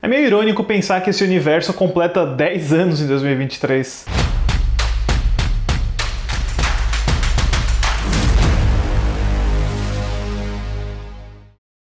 meio irônico pensar que esse universo completa 10 anos em 2023.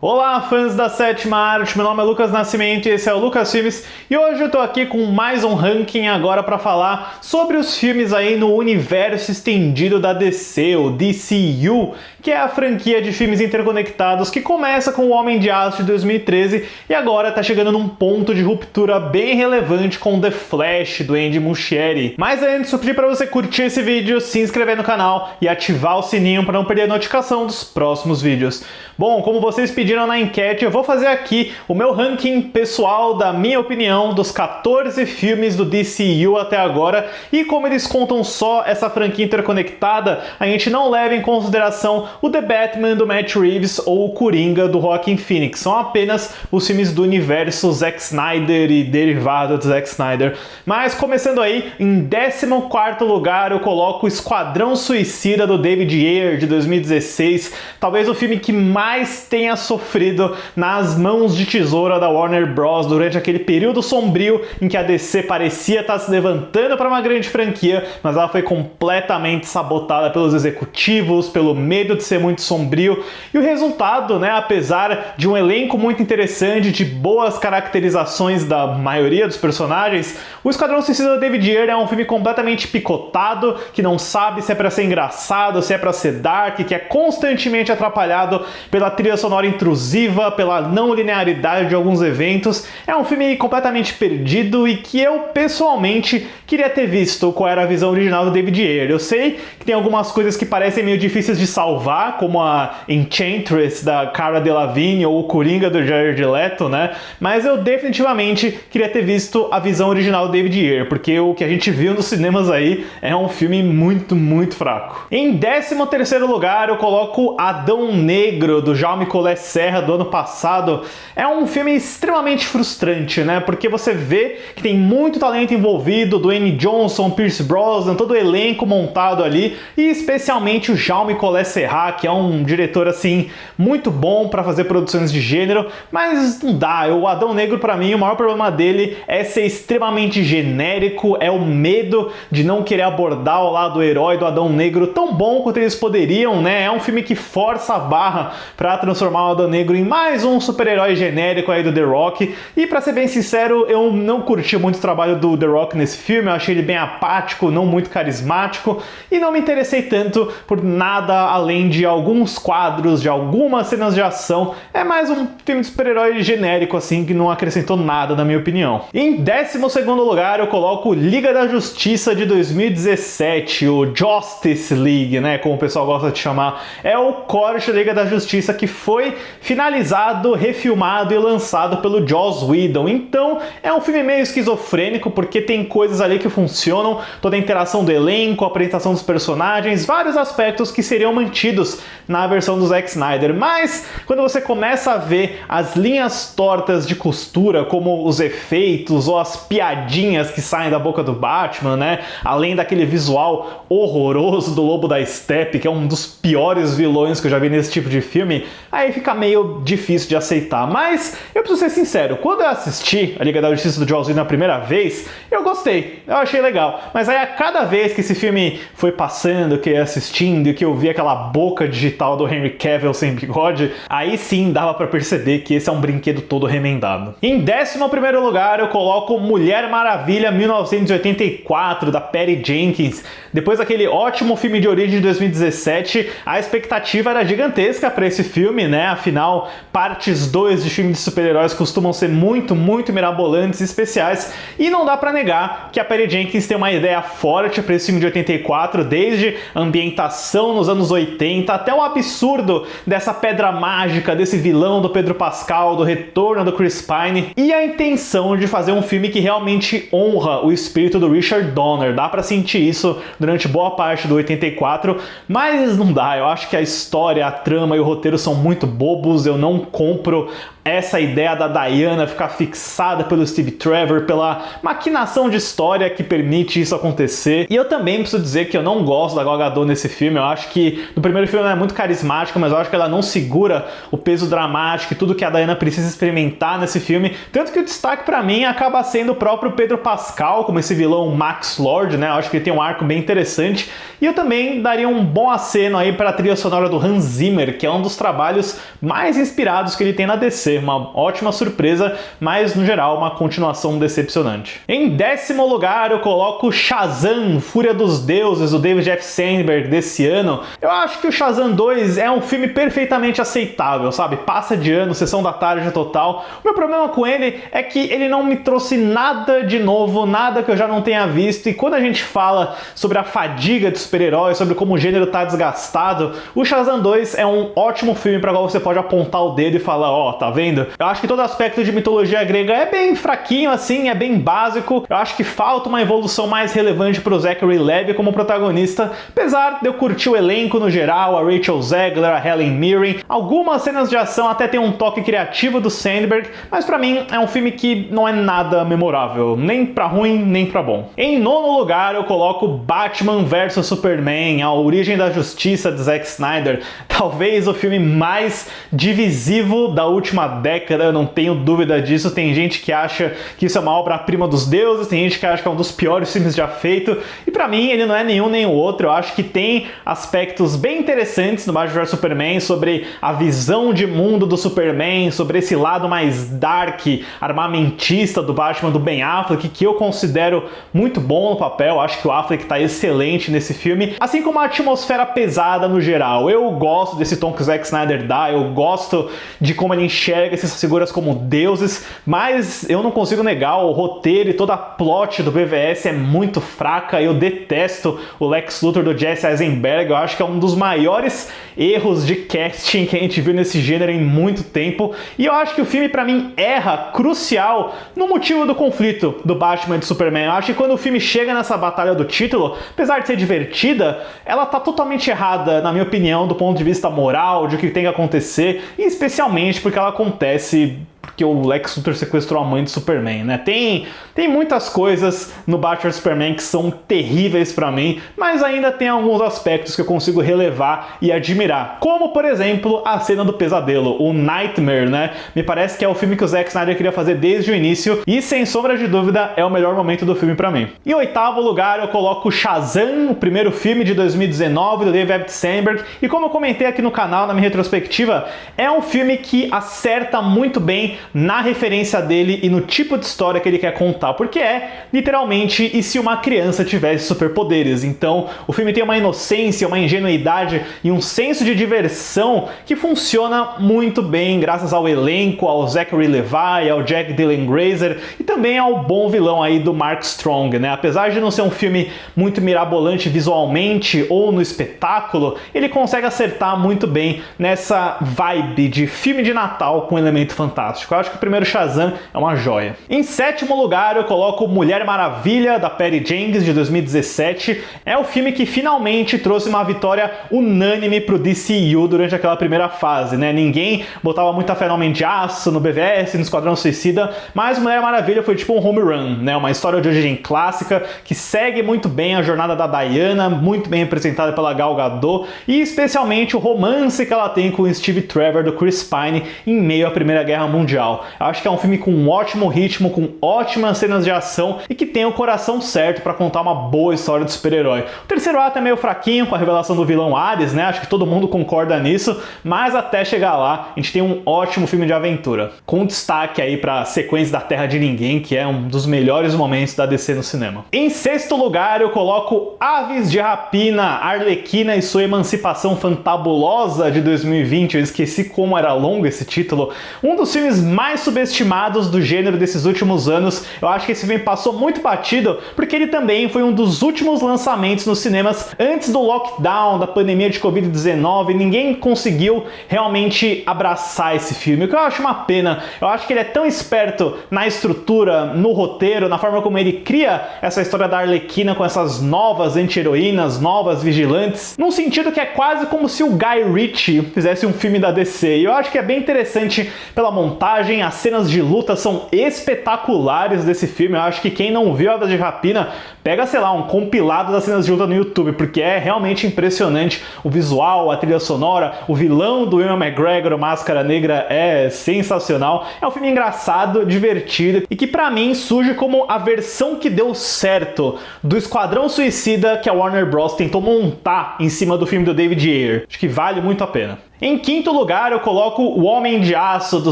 Olá, fãs da Sétima Arte, meu nome é Lucas Nascimento e esse é o Lucas Filmes, e hoje eu tô aqui com mais um ranking agora para falar sobre os filmes aí no universo estendido da DC, o DCU, que é a franquia de filmes interconectados que começa com o Homem de Aço de 2013 e agora tá chegando num ponto de ruptura bem relevante com The Flash, do Andy Muschietti. Mas antes, eu pedi para você curtir esse vídeo, se inscrever no canal e ativar o sininho para não perder a notificação dos próximos vídeos. Bom, como vocês pediram na enquete, eu vou fazer aqui o meu ranking pessoal da minha opinião dos 14 filmes do DCU até agora, e como eles contam só essa franquia interconectada, a gente não leva em consideração o The Batman do Matt Reeves ou o Coringa do Joaquin Phoenix, são apenas os filmes do universo Zack Snyder e derivado do Zack Snyder. Mas começando aí, em 14º lugar eu coloco o Esquadrão Suicida do David Ayer de 2016, talvez o filme que mais tenha sofrido nas mãos de tesoura da Warner Bros. Durante aquele período sombrio em que a DC parecia estar se levantando para uma grande franquia, mas ela foi completamente sabotada pelos executivos, pelo medo de ser muito sombrio, e o resultado, né, apesar de um elenco muito interessante, de boas caracterizações da maioria dos personagens, o Esquadrão Suicida do David Ayer é um filme completamente picotado, que não sabe se é para ser engraçado, se é para ser dark, que é constantemente atrapalhado pela trilha sonora intrusiva, pela não linearidade de alguns eventos. É um filme completamente perdido e que eu, pessoalmente, queria ter visto qual era a visão original do David Ayer. Eu sei que tem algumas coisas que parecem meio difíceis de salvar, como a Enchantress da Cara Delevingne ou o Coringa do Jared Leto, né? Mas eu definitivamente queria ter visto a visão original do David Ayer, porque o que a gente viu nos cinemas aí é um filme muito, muito fraco. Em 13º lugar eu coloco Adão Negro, do Jaume Collet Serra, do ano passado. É um filme extremamente frustrante, né? Porque você vê que tem muito talento envolvido, Dwayne Johnson, Pierce Brosnan, todo o elenco montado ali, e especialmente o Jaume Collet Serra, que é um diretor, assim, muito bom para fazer produções de gênero, mas não dá. O Adão Negro, para mim, o maior problema dele é ser extremamente genérico, é o medo de não querer abordar o lado herói do Adão Negro tão bom quanto eles poderiam, né? É um filme que força a barra para transformar o Adão Negro em mais um super-herói genérico aí do The Rock, e pra ser bem sincero, eu não curti muito o trabalho do The Rock nesse filme, eu achei ele bem apático, não muito carismático, e não me interessei tanto por nada além de alguns quadros, de algumas cenas de ação. É mais um filme de super-herói genérico, assim, que não acrescentou nada, na minha opinião. Em 12º lugar eu coloco Liga da Justiça de 2017, o Justice League, né, como o pessoal gosta de chamar. É o corte da Liga da Justiça que foi finalizado, refilmado e lançado pelo Joss Whedon. Então é um filme meio esquizofrênico, porque tem coisas ali que funcionam, toda a interação do elenco, a apresentação dos personagens, vários aspectos que seriam mantidos na versão do Zack Snyder. Mas quando você começa a ver as linhas tortas de costura, como os efeitos ou as piadinhas que saem da boca do Batman, né, além daquele visual horroroso do Lobo da Steppe, que é um dos piores vilões que eu já vi nesse tipo de filme, aí fica meio difícil de aceitar. Mas eu preciso ser sincero, quando eu assisti a Liga da Justiça do Joss Whedon na primeira vez, eu gostei, eu achei legal. Mas aí a cada vez que esse filme foi passando, que eu ia assistindo e que eu vi aquela boca digital do Henry Cavill sem bigode, aí sim dava pra perceber que esse é um brinquedo todo remendado. Em 11º lugar eu coloco Mulher Maravilha 1984, da Patty Jenkins. Depois daquele ótimo filme de origem de 2017, a expectativa era gigantesca para esse filme, né? Afinal, partes 2 de filmes de super-heróis costumam ser muito, muito mirabolantes e especiais, e não dá pra negar que a Patty Jenkins tem uma ideia forte para esse filme de 84, desde a ambientação nos anos 80 até o absurdo dessa pedra mágica, desse vilão do Pedro Pascal, do retorno do Chris Pine, e a intenção de fazer um filme que realmente honra o espírito do Richard Donner. Dá pra sentir isso durante boa parte do 84, mas não dá. Eu acho que a história, a trama e o roteiro são muito bobos, eu não compro essa ideia da Diana ficar fixada pelo Steve Trevor, pela maquinação de história que permite isso acontecer. E eu também preciso dizer que eu não gosto da Gal Gadot nesse filme. Eu acho que no primeiro filme ela é muito carismática, mas eu acho que ela não segura o peso dramático e tudo que a Diana precisa experimentar nesse filme. Tanto que o destaque pra mim acaba sendo o próprio Pedro Pascal, como esse vilão Max Lord, né? Eu acho que ele tem um arco bem interessante. E eu também daria um bom aceno aí para a trilha sonora do Hans Zimmer, que é um dos trabalhos mais inspirados que ele tem na DC. Uma ótima surpresa, mas no geral uma continuação decepcionante. Em 10º lugar eu coloco Shazam, Fúria dos Deuses, do David F. Sandberg desse ano. Eu acho que o Shazam 2 é um filme perfeitamente aceitável, sabe? Passa de ano, sessão da tarde total. O meu problema com ele é que ele não me trouxe nada de novo, nada que eu já não tenha visto, e quando a gente fala sobre a fadiga de super-heróis, sobre como o gênero tá desgastado, o Shazam 2 é um ótimo filme para qual você pode apontar o dedo e falar, ó, tá vendo? Eu acho que todo aspecto de mitologia grega é bem fraquinho assim, é bem básico. Eu acho que falta uma evolução mais relevante pro Zachary Levi como protagonista, apesar de eu curtir o elenco no geral, a Rachel Zegler, a Helen Mirren. Algumas cenas de ação até tem um toque criativo do Sandberg, mas pra mim é um filme que não é nada memorável, nem pra ruim, nem pra bom. Em 9º lugar eu coloco Batman vs Superman, A Origem da Justiça de Zack Snyder, talvez o filme mais divisivo da última década, eu não tenho dúvida disso. Tem gente que acha que isso é uma obra-prima dos deuses, tem gente que acha que é um dos piores filmes já feito, e pra mim ele não é nenhum nem o outro. Eu acho que tem aspectos bem interessantes no Batman vs Superman, sobre a visão de mundo do Superman, sobre esse lado mais dark, armamentista do Batman do Ben Affleck, que eu considero muito bom no papel. Acho que o Affleck tá excelente nesse filme, assim como a atmosfera pesada no geral. Eu gosto desse tom que o Zack Snyder dá, eu gosto de como ele enxerga essas figuras como deuses, mas eu não consigo negar, o roteiro e toda a plot do BVS é muito fraca. Eu detesto o Lex Luthor do Jesse Eisenberg, eu acho que é um dos maiores erros de casting que a gente viu nesse gênero em muito tempo, e eu acho que o filme pra mim erra crucial no motivo do conflito do Batman e do Superman. Eu acho que quando o filme chega nessa batalha do título, apesar de ser divertida, ela tá totalmente errada, na minha opinião, do ponto de vista moral, de o que tem que acontecer, e especialmente porque ela acontece porque o Lex Luthor sequestrou a mãe do Superman, né? Tem muitas coisas no Batman Superman que são terríveis pra mim, mas ainda tem alguns aspectos que eu consigo relevar e admirar, como, por exemplo, a cena do pesadelo, o Nightmare, né? Me parece que é o filme que o Zack Snyder queria fazer desde o início, e sem sombra de dúvida é o melhor momento do filme pra mim. Em 8º lugar eu coloco Shazam, o primeiro filme de 2019 do David F. Sandberg, e como eu comentei aqui no canal, na minha retrospectiva, é um filme que acerta muito bem na referência dele e no tipo de história que ele quer contar, porque é literalmente e se uma criança tivesse superpoderes. Então o filme tem uma inocência, uma ingenuidade e um senso de diversão que funciona muito bem graças ao elenco, ao Zachary Levi, ao Jack Dylan Grazer e também ao bom vilão aí do Mark Strong, né? Apesar de não ser um filme muito mirabolante visualmente ou no espetáculo, ele consegue acertar muito bem nessa vibe de filme de Natal com elemento fantástico. Eu acho que o primeiro Shazam é uma joia. Em 7º lugar eu coloco Mulher Maravilha, da Patty Jenkins, de 2017. É o filme que finalmente trouxe uma vitória unânime pro DCU durante aquela primeira fase, né? Ninguém botava muita fé no Homem de Aço, no BVS, no Esquadrão Suicida, mas Mulher Maravilha foi tipo um home run, né? Uma história de origem clássica que segue muito bem a jornada da Diana, muito bem representada pela Gal Gadot, e especialmente o romance que ela tem com o Steve Trevor do Chris Pine em meio à Primeira Guerra Mundial. Eu acho que é um filme com um ótimo ritmo, com ótimas cenas de ação e que tem o coração certo para contar uma boa história de super-herói. O terceiro ato é meio fraquinho com a revelação do vilão Ares, né? Acho que todo mundo concorda nisso, mas até chegar lá a gente tem um ótimo filme de aventura, com destaque aí para a sequência da Terra de Ninguém, que é um dos melhores momentos da DC no cinema. Em 6º lugar eu coloco Aves de Rapina, Arlequina e sua Emancipação Fantabulosa, de 2020. Eu esqueci como era longo esse título. Um dos filmes mais subestimados do gênero desses últimos anos. Eu acho que esse filme passou muito batido porque ele também foi um dos últimos lançamentos nos cinemas antes do lockdown, da pandemia de Covid-19. Ninguém conseguiu realmente abraçar esse filme, o que eu acho uma pena. Eu acho que ele é tão esperto na estrutura, no roteiro, na forma como ele cria essa história da Arlequina com essas novas anti-heroínas, novas vigilantes, num sentido que é quase como se o Guy Ritchie fizesse um filme da DC. E eu acho que é bem interessante pela montagem, dublagem, as cenas de luta são espetaculares desse filme. Eu acho que quem não viu Aves de Rapina, pega, sei lá, um compilado das cenas de luta no YouTube, porque é realmente impressionante o visual, a trilha sonora, o vilão do Ewan McGregor, o Máscara Negra, é sensacional. É um filme engraçado, divertido e que pra mim surge como a versão que deu certo do Esquadrão Suicida que a Warner Bros. Tentou montar em cima do filme do David Ayer. Acho que vale muito a pena. Em quinto lugar, eu coloco O Homem de Aço, do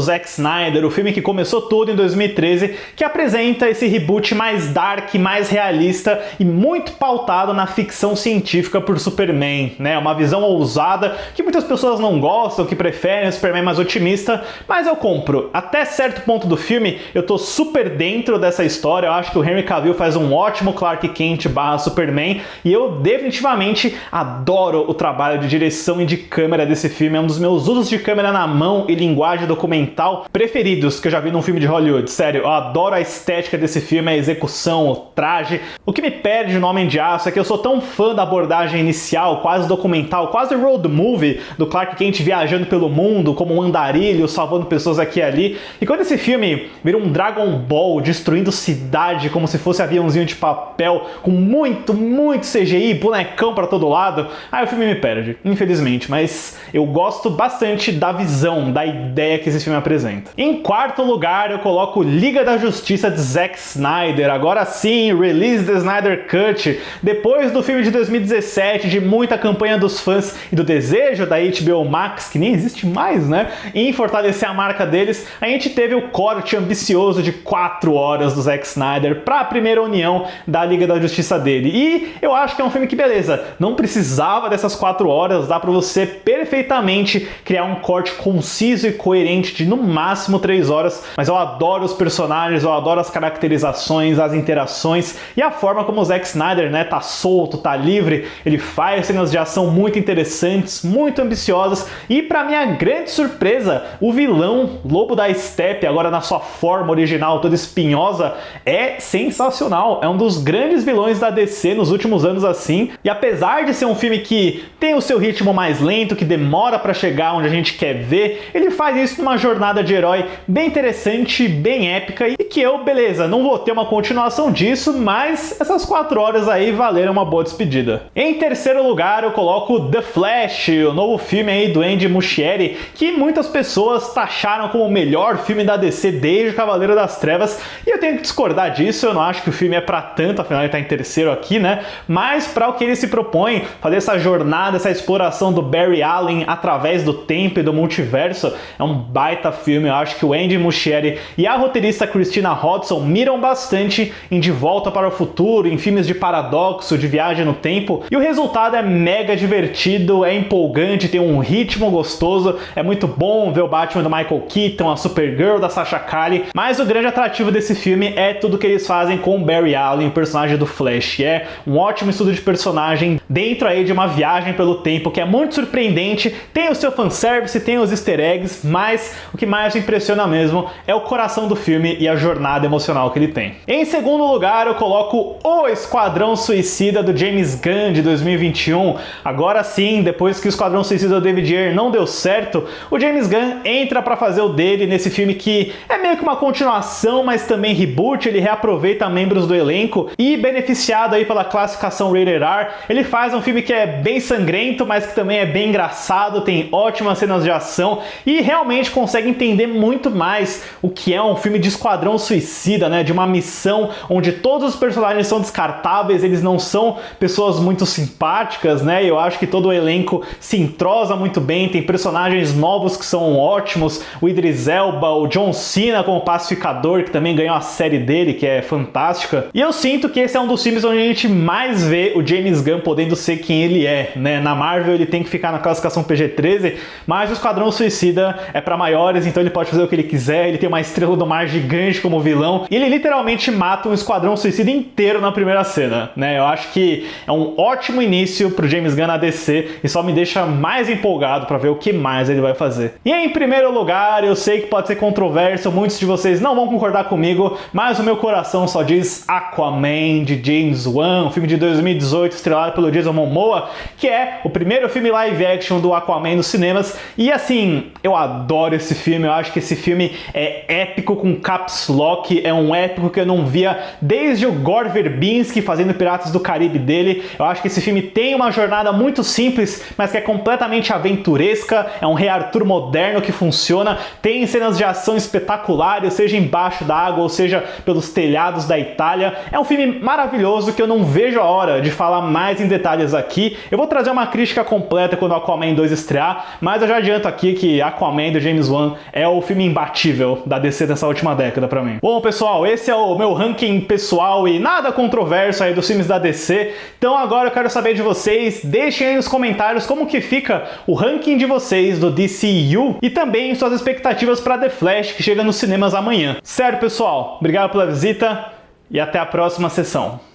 Zack Snyder, o filme que começou tudo em 2013, que apresenta esse reboot mais dark, mais realista e muito pautado na ficção científica por Superman, né? Uma visão ousada que muitas pessoas não gostam, que preferem o Superman mais otimista, mas eu compro. Até certo ponto do filme, eu tô super dentro dessa história, eu acho que o Henry Cavill faz um ótimo Clark Kent / Superman, e eu definitivamente adoro o trabalho de direção e de câmera desse filme. É um dos meus usos de câmera na mão e linguagem documental preferidos que eu já vi num filme de Hollywood. Sério, eu adoro a estética desse filme, a execução, o traje. O que me perde no Homem de Aço é que eu sou tão fã da abordagem inicial, quase documental, quase road movie, do Clark Kent viajando pelo mundo como um andarilho, salvando pessoas aqui e ali. E quando esse filme vira um Dragon Ball, destruindo cidade como se fosse aviãozinho de papel, com muito CGI, bonecão pra todo lado, aí o filme me perde, infelizmente. Mas eu gosto bastante da visão, da ideia que esse filme apresenta. Em quarto lugar, eu coloco Liga da Justiça de Zack Snyder. Agora sim, Release the Snyder Cut. Depois do filme de 2017, de muita campanha dos fãs e do desejo da HBO Max, que nem existe mais, né, em fortalecer a marca deles, a gente teve o corte ambicioso de 4 horas do Zack Snyder para a primeira união da Liga da Justiça dele. E eu acho que é um filme que, beleza, não precisava dessas 4 horas, dá para você perfeitamente criar um corte conciso e coerente de no máximo 3 horas, mas eu adoro os personagens, eu adoro as caracterizações, as interações e a forma como o Zack Snyder, né, tá solto, tá livre. Ele faz cenas de ação muito interessantes, muito ambiciosas e, pra minha grande surpresa, o vilão Lobo da Steppe, agora na sua forma original toda espinhosa, é sensacional. É um dos grandes vilões da DC nos últimos anos, assim, e apesar de ser um filme que tem o seu ritmo mais lento, que demora para chegar onde a gente quer ver, ele faz isso numa jornada de herói bem interessante, bem épica, e que eu, beleza, não vou ter uma continuação disso, mas essas 4 horas aí valeram uma boa despedida. Em terceiro lugar, eu coloco The Flash, o novo filme aí do Andy Muschietti, que muitas pessoas taxaram como o melhor filme da DC desde o Cavaleiro das Trevas, e eu tenho que discordar disso. Eu não acho que o filme é pra tanto, afinal ele tá em terceiro aqui, né, mas para o que ele se propõe, fazer essa jornada, essa exploração do Barry Allen através do tempo e do multiverso, é um baita filme. Eu acho que o Andy Muschietti e a roteirista Christina Hodson miram bastante em De Volta para o Futuro, em filmes de paradoxo, de viagem no tempo, e o resultado é mega divertido, é empolgante, tem um ritmo gostoso, é muito bom ver o Batman do Michael Keaton, a Supergirl da Sasha Calle, mas o grande atrativo desse filme é tudo que eles fazem com o Barry Allen, o personagem do Flash. É um ótimo estudo de personagem dentro aí de uma viagem pelo tempo que é muito surpreendente, tem o seu fanservice, tem os easter eggs, mas o que mais me impressiona mesmo é o coração do filme e a jornada emocional que ele tem. Em segundo lugar, eu coloco O Esquadrão Suicida do James Gunn de 2021. Agora sim, depois que o Esquadrão Suicida do David Ayer não deu certo, o James Gunn entra para fazer o dele nesse filme que é meio que uma continuação, mas também reboot. Ele reaproveita membros do elenco e, beneficiado aí pela classificação Rated R, ele faz um filme que é bem sangrento, mas que também é bem engraçado, tem ótimas cenas de ação e realmente consegue entender muito mais o que é um filme de esquadrão suicida, né? De uma missão onde todos os personagens são descartáveis, eles não são pessoas muito simpáticas, né? Eu acho que todo o elenco se entrosa muito bem, tem personagens novos que são ótimos, o Idris Elba, o John Cena como pacificador, que também ganhou a série dele, que é fantástica. E eu sinto que esse é um dos filmes onde a gente mais vê o James Gunn podendo ser quem ele é, né? Na Marvel ele tem que ficar na classificação PG-13, mas o Esquadrão Suicida é pra maiores, então ele pode fazer o que ele quiser. Ele tem uma estrela do mar gigante como vilão, e ele literalmente mata um Esquadrão Suicida inteiro na primeira cena, né? Eu acho que é um ótimo início pro James Gunn na DC e só me deixa mais empolgado pra ver o que mais ele vai fazer. E em primeiro lugar, eu sei que pode ser controverso, muitos de vocês não vão concordar comigo, mas o meu coração só diz Aquaman, de James Wan, um filme de 2018 estrelado pelo Jason Momoa, que é o primeiro filme live action do Aquaman Aquaman nos cinemas. E assim, eu adoro esse filme, eu acho que esse filme é épico com caps lock, é um épico que eu não via desde o Gore Verbinski fazendo Piratas do Caribe dele. Eu acho que esse filme tem uma jornada muito simples, mas que é completamente aventuresca, é um Rei Arthur moderno que funciona, tem cenas de ação espetaculares, seja embaixo da água ou seja pelos telhados da Itália. É um filme maravilhoso que eu não vejo a hora de falar mais em detalhes aqui. Eu vou trazer uma crítica completa quando Aquaman 2 estrear, mas eu já adianto aqui que Aquaman do James Wan é o filme imbatível da DC dessa última década pra mim. Bom, pessoal, esse é o meu ranking pessoal e nada controverso aí dos filmes da DC. Então agora eu quero saber de vocês, deixem aí nos comentários como que fica o ranking de vocês do DCU e também suas expectativas para The Flash, que chega nos cinemas amanhã. Certo, pessoal? Obrigado pela visita e até a próxima sessão.